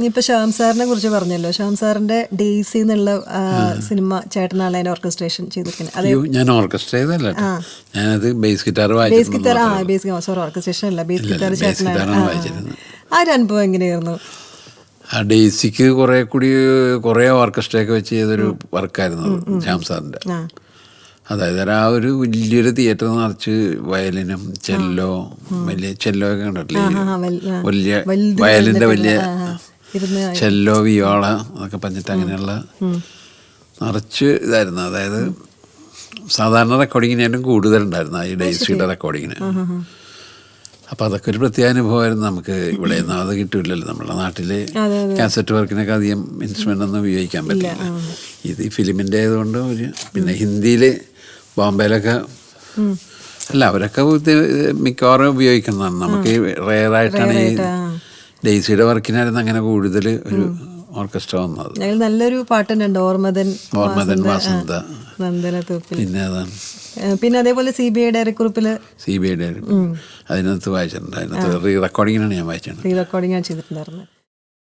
ഇപ്പൊ ശ്യാം സാറിനെ കുറിച്ച് പറഞ്ഞല്ലോ. ശ്യാം സാറിന്റെ ഡെയ്സി എന്നുള്ള സിനിമ ചേട്ടനാണ് അതിന് ഓർക്കസ്ട്രേഷൻ ചെയ്തിരിക്കുന്നത്. ഞാൻ ഓർക്കസ്ട്ര ചെയ്തല്ല, ഞാനത് base guitar base guitar sorry orchestration അല്ല, ബേസ് ഗിറ്റാർ ചേട്ടനാണ് വായിച്ചിരുന്നത്. ആ ഒരു അനുഭവം എങ്ങനെയായിരുന്നു? ആ ഡെയ്സിക്ക് കുറേ ഓർക്കസ്ട്രയൊക്കെ വെച്ച് ചെയ്തൊരു വർക്കായിരുന്നു ശ്യാം സാറിൻ്റെ. അതായത് ആ ഒരു വലിയൊരു തിയേറ്റർ നിറച്ച് വയലിനും വലിയ ചെല്ലോ ഒക്കെ കണ്ടിട്ടില്ലേ, വലിയ വയലിൻ്റെ വലിയ ചെല്ലോ വിയോള എന്നൊക്കെ പറഞ്ഞിട്ട് അങ്ങനെയുള്ള നിറച്ച് ഇതായിരുന്നു. അതായത് സാധാരണ റെക്കോർഡിങ്ങിനായിട്ടും കൂടുതലുണ്ടായിരുന്നു ഈ ഡെയ്സിയുടെ റെക്കോർഡിങ്ങിന്. അപ്പോൾ അതൊക്കെ ഒരു പ്രത്യേക അനുഭവമായിരുന്നു നമുക്ക്. ഇവിടെ ഒന്നും അത് കിട്ടില്ലല്ലോ നമ്മുടെ നാട്ടിൽ. കാസറ്റ് വർക്കിനൊക്കെ അധികം ഇൻസ്ട്രുമെൻ്റ് ഒന്നും ഉപയോഗിക്കാൻ പറ്റില്ല. ഇത് ഈ ഫിലിമിൻ്റെ ആയതുകൊണ്ട് പിന്നെ ഹിന്ദിയിൽ ബോംബെയിലൊക്കെ അല്ല, അവരൊക്കെ മിക്കവാറും ഉപയോഗിക്കുന്നതാണ്. നമുക്ക് റെയറായിട്ടാണ് ഈ ഡെയ്സിയുടെ വർക്കിനായിരുന്നു അങ്ങനെ കൂടുതൽ ഒരു ഓർക്കസ്ട്ര വന്നത്. നല്ലൊരു പാട്ടുണ്ട് ഓർമ്മദൻ വാസന്ത, പിന്നെ അതാണ്. പിന്നെ അതേപോലെ CBI ഡയറിക്കുറിപ്പിൽ അതിനകത്ത് വായിച്ചിട്ടുണ്ട്. അതിനകത്ത് റീ റെക്കോർഡിങ്ങിനാണ് ഞാൻ വായിച്ചത്. റീ റെക്കോർഡിംഗ് ചെയ്തിട്ടുണ്ടായിരുന്നു.